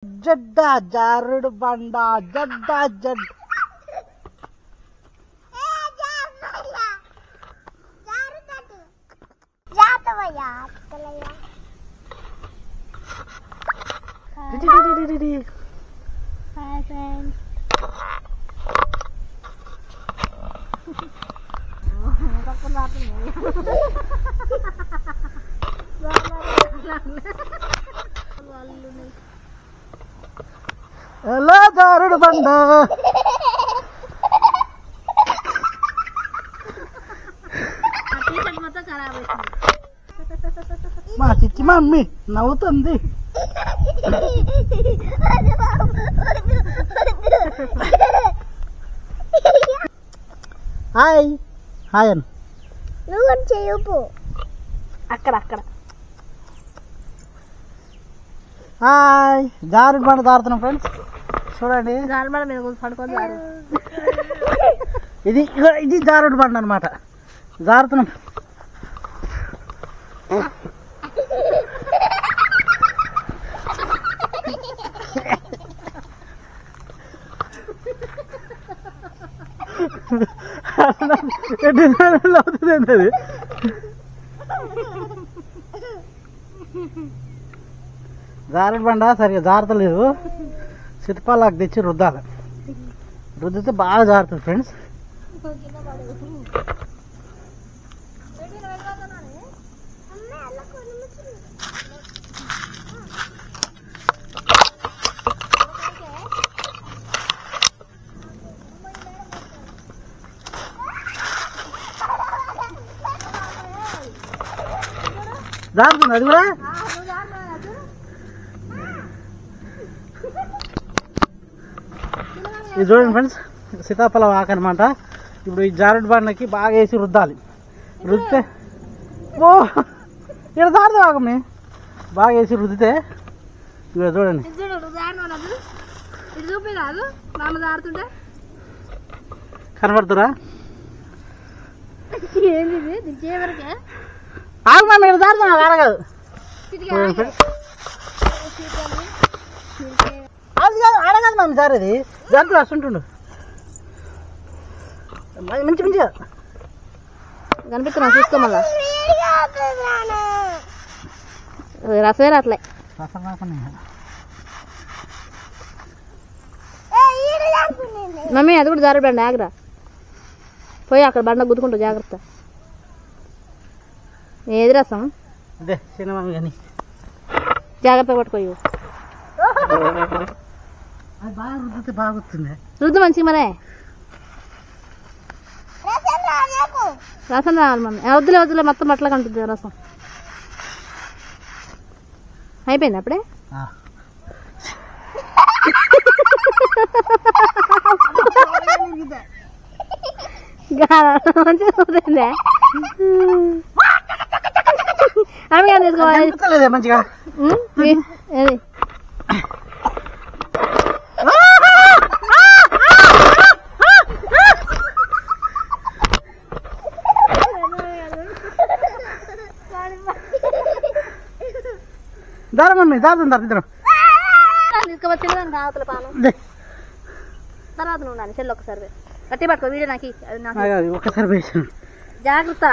Jeddah జారుడు బండ Jeddah Z hello జారుడు బండ మా చిచ్చి మమ్మీ నవ్వుతుంది. హాయ్ హాయ్ అన్న నువ్వు చేయపు అక్కడ అక్కడ. హాయ్ జారుడు బండ దారుతున్నాం ఫ్రెండ్స్, చూడండి. జారుడు బండ మీద పడుకొని ఇది ఇది జారుడు బండ అనమాట. జారుతున్నాం. అవుతుంది అది. జారుడు బండ సరిగా జారతలేదు. సితపాలకు తెచ్చి రుద్దాలి. రుద్దితే బాగా జారుతుంది ఫ్రెండ్స్. జారుతుంది అది కూడా. ఇది చూడండి ఫ్రెండ్స్, సీతాఫలం ఆకు అనమాట. ఇప్పుడు ఈ జారుడు బండకి బాగా వేసి రుద్దాలి. రుద్దితే ఓ ఇక్కడ జారుతుంది ఆకమ్ని. బాగా వేసి రుద్దితే ఇక్కడ చూడండి. కనబడుతురా? ఆగు మా ఇక్కడ జారుతున్నా ఆడగదు. అది కాదు ఆడగదు మమ్మీ సార్. ఇది జంతువు వస్తుంటుండు మంచి మంచిగా కనిపిస్తున్నా. చూసుకో మళ్ళా రసమే రాట్లే. రసం రాకుండా మమ్మీ అది కూడా జారుడు బండ. ఆగరా పోయి అక్కడ బండ గుద్దుకుంటూ జాగ్రత్త. ఏది రసం? అదే సినిమా కానీ జాగ్రత్త పట్టుకోయి. అది బాగా రుద్దితే బాగా వస్తుంది. రుద్దు మంచిగా మరే. రసం రావాలి మమ్మీ. వద్దులే వద్దులే, మొత్తం అట్లా కంటుంది రసం. అయిపోయింది అప్పుడే. మంచిగా కుదిరిందే. ఆమె కానీ తీసుకోవాలి మంచిగా. ఏది దారా మమ్మీ దారుతుంది ఇద్దరు తీసుకోవచ్చింది కావతల పానం. తర్వాత నువ్వు నాని చెల్లి ఒక్కసారి గట్టి పట్టుకో. వీడియో నాకు ఒక్కసారి వేసాను. జాగ్రత్త.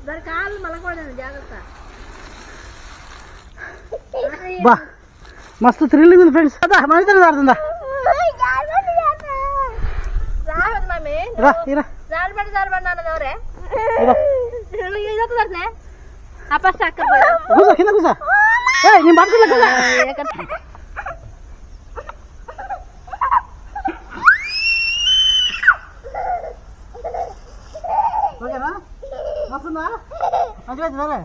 దాని కాళ్ళు మలకూడదు. జాగ్రత్త. బా మస్తు థ్రిల్లింగ్ ఉంది ఫ్రెండ్స్. అదా మన ఇద్దరు దారుతుందా? రావద్దు మమ్మీ. జారిపడి జారిపడి అన్నది ఎవరే? ఇదొకనే అప్పస్ట్ అక్కడ కూసా కింద కూసా. నేను పట్టుకోలే. ఓకేనా? వస్తుందా? మంచిగా వచ్చిందా?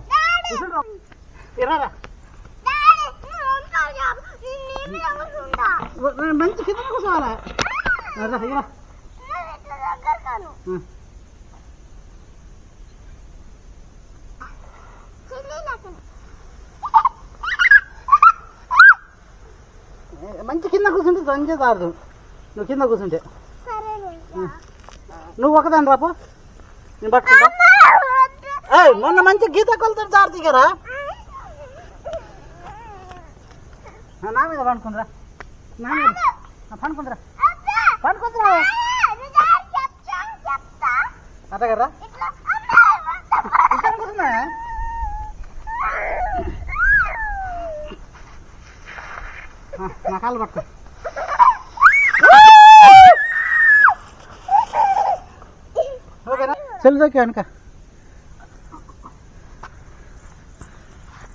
మంచి కింద కూర్చోవాలా? మంచి కింద కూర్చుంటే సంజే తారదు. నువ్వు కింద కూర్చుంటే నువ్వు ఒకదాని రాపో, నేను పట్టుకుంటా. మొన్న మంచి గీత కొలతో జారు దిగారా నా మీద పండుకుందిరా నా మీద పండుకుందిరా పండుకుందిరా అట్టగరా ఇక్కడ కూర్చున్నా నా కాళ్ళు పట్టుకో ఓకేనా చెల్లిదోకే వెనక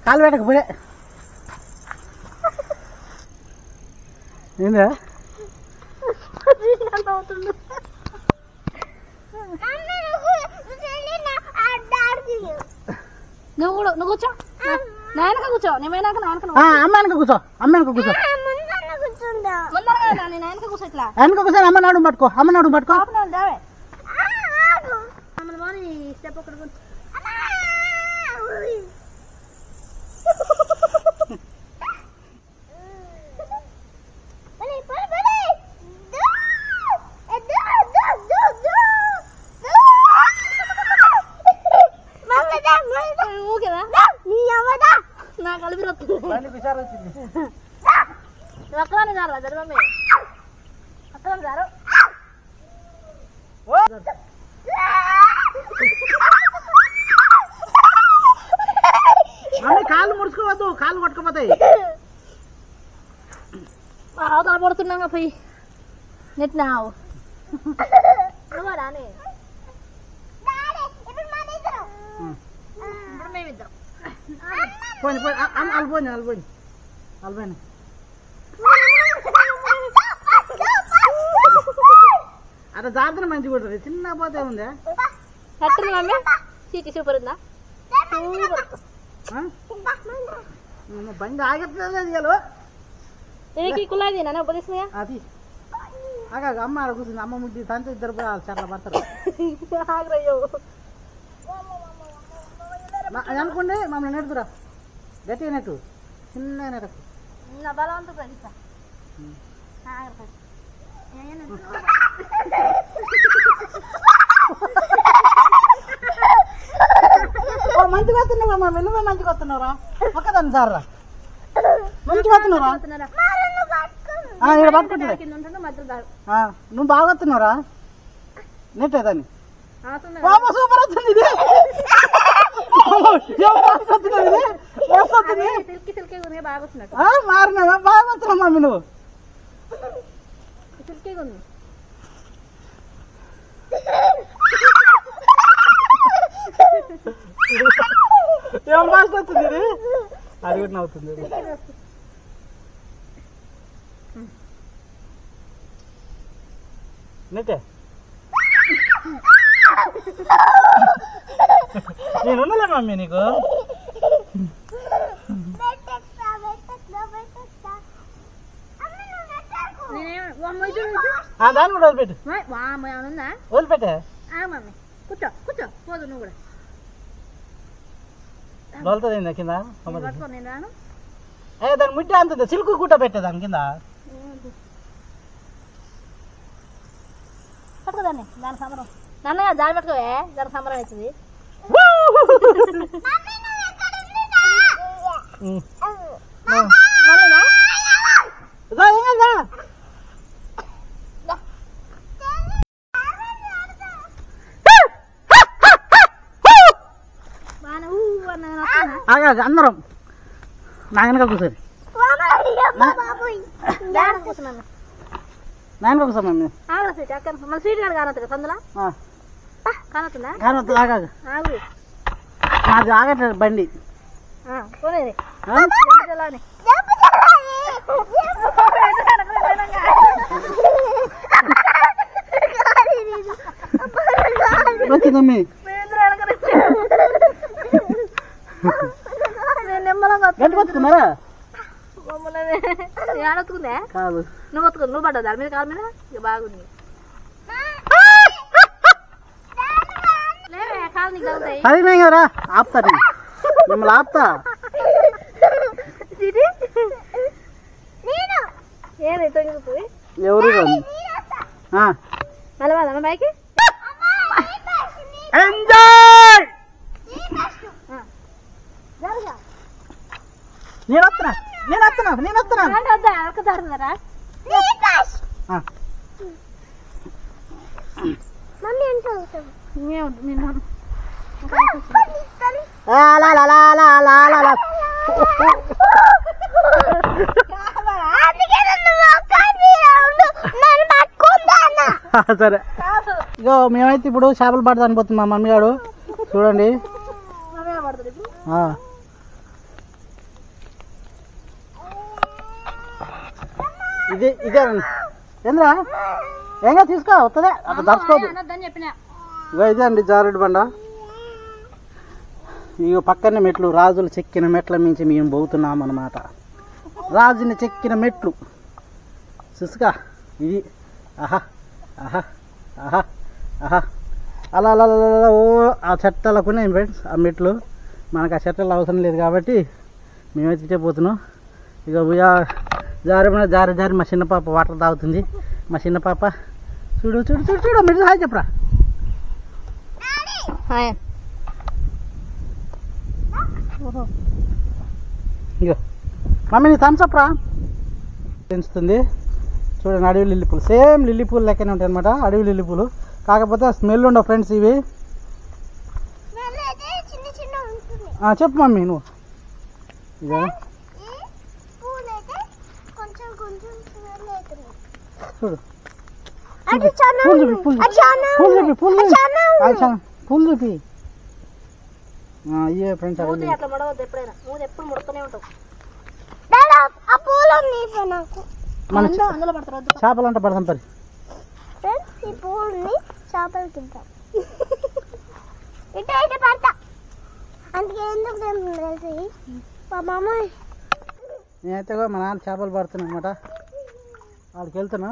కాలు పెట్టక పోయే ఏందా నువ్వు కూర్చో నాయనక కూర్చో నేమైనాక అమ్మ వెనక కూర్చో అమ్మ వెనక కూర్చో నాయనక కూర్చో ఇట్లా వెనక కూర్చొని అమ్మ నాడు పట్టుకో అమ్మ నాడు పట్టుకో దావే స్టెప్ ఒకటి నా కలిపి అక్కలని జారు జరి మమ్మీ అక్కలని జారు కాళ్ళు ముడుచుకోవద్దు కాళ్ళు పట్టుకోపోతాయి అవతల పడుతున్నాగా పోయి నెట్టినావు నువ్వా రాని ఇప్పుడు మేమిద్దరం పోయి పోయి అల్పోయి అల్పోయి అల్పోయి అట్లా జాతర మంచిగా ఉంటుంది చిన్న పోతే ఉందా కట్టింది మమ్మీ సీటీ సూపర్ ఉందా బండి ఆగట్లేదు ఏకి కులాది నాన్న ఉపదేశంగా అది ఆగా అమ్మ ఆడ కూర్చుంది అమ్మ ముద్ది తంత ఇద్దరు చట్ల పడతారు అనుకోండి మమ్మల్ని నెట్టుకురా గట్టిగా నెట్టు చిన్నగా నెట్టకు బలవంతు మంచిగా వస్తున్నావా మా వెనుక మంచిగా వస్తున్నారా ఒక్కదాన్ని సార్రా మంచిగా వస్తున్నారా పట్టుకుంటా నువ్వు బాగా వస్తున్నారా నెట్టేదాన్ని సూపర్ వస్తుంది ఇది మారినావా బాగా వస్తున్నావు మమ్మీ నువ్వు ఏం బాగా వస్తుంది ఇది అది కూడా నవ్వుతుంది నెట్టే నేనున్నా మమ్మీ నీకు దాన్ని కూడా వదిలిపెట్టు వదిలిపెట్టే కూర్చో కూర్చో పోదు నువ్వు కూడా దొలుతుంది కింద నేను రాను దాని ముట్టి అంత సిల్క్ కూట పెట్టేదాని కింద పట్టుకోదాన్ని దాని సంబరం నన్న దాని పట్టుకోవే దాని సంబరం అవుతుంది అందరం నాయనగా కూర్చొని నాయనగా కూర్చో మమ్మీ మన సీట్ కాదు కానొద్దు సందులో కానొస్తుందా కానొద్దు ఆగాదు నాది ఆగట్లేదు బండి పోనేది వచ్చిందమ్మీ గంట పట్టుకున్నారా ఏడొత్తుకుందే కాదు నువ్వు ఒత్తుకు నువ్వు పడ్డావు దాని మీద కాలు మీద ఇక బాగుంది లేవే కాలు నీకు తగ్గుతాయి అదే కదా ఆపుతా మిమ్మల్ని ఆపుతా ఏది తొంగిపోతుంది ఎవరు మళ్ళీ వాళ్ళ బైక్ ఎంజాయ్ నేను వస్తున్నా మమ్మీ ఎంత అవుతావు సరే ఇగో మేమైతే ఇప్పుడు చేపలు పడతా అనిపోతుంది మా మమ్మీ గారు చూడండి. ఇదే ఏంద్రా ఏంగా తీసుకో వస్తుందే అట్లా దర్చుకోదు. ఇగో ఇదే అండి జారుడు బండ. ఇగో పక్కనే మెట్లు, రాజులు చెక్కిన మెట్ల మించి మేము పోతున్నాం అన్నమాట. రాజుని చెక్కిన మెట్లు చూసుకా ఇది. ఆహా ఆహా ఆహా ఆహా అలా అలా అలా ఓ ఆ చెట్టలకున్నాయి ఫ్రెండ్స్ ఆ మెట్లు. మనకు ఆ చెట్టలు అవసరం లేదు కాబట్టి మేమైతే పోతున్నాం. ఇక జారి మా చిన్న పాప వాటర్ తాగుతుంది. మా చిన్న పాప చూడు చూడు చూడు చూడు మెట్లు హాయ్ చెప్పరా. ఇగో మమ్మీ నీ థమ్స్అప్ రా పెంచుతుంది. చూడండి అడవి లిల్లీ పూలు సేమ్ లిల్లీ పూలు లెక్కనే ఉంటాయి అనమాట. అడవి లిల్లీ పూలు కాకపోతే స్మెల్ ఉండవు ఫ్రెండ్స్ ఇవి. చెప్పు మమ్మీ నువ్వు. ఇదే చూడు పూలు చూపి ఇవే ఫ్రెండ్స్ అడవి మన చేపలు అంటే పడతాం పరి ఈ పూలని చేపలు తింటాం. ఇటు అయితే పడతా అందుకే ఎందుకు తెలిసి మా మామ నేనైతే మా నాన్న చేపలు పడుతున్నా అనమాట. వాడికి వెళ్తున్నా.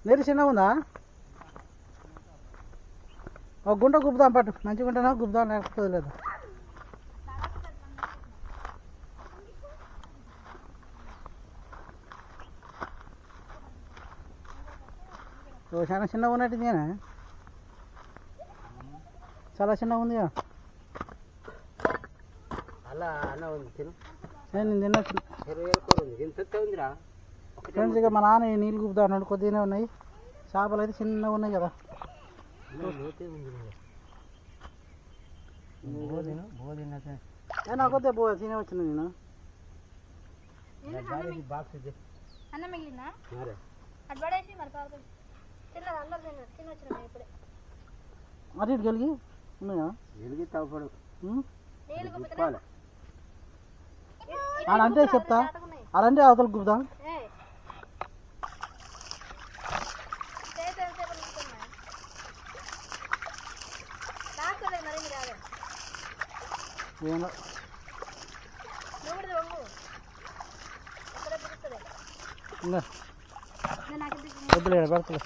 నీరు చిన్నగా ఉందా? ఒక గుంట గుప్పుదాం పట్టు. మంచిగా ఉంటానా గుప్పుదాం లేకపోతే లేదు. చాలా చిన్నగా ఉన్నట్టు నేనే చాలా చిన్నగా ఉంది. నేను తిన్నా ఫ్రెండ్స్. ఇక మా నాన్న నీళ్ళు గుప్పుదా అన్నాడు. కొద్దిగానే ఉన్నాయి చేపలు అయితే చిన్నగా ఉన్నాయి కదా. నేను కొద్దిగా తినే వచ్చిన నేను. అటు ఇటు గెలిగి ఉన్నాయా? అంటే చెప్తా అదంటే అవతల గుప్పుదాం. వద్దులే పెడతలే.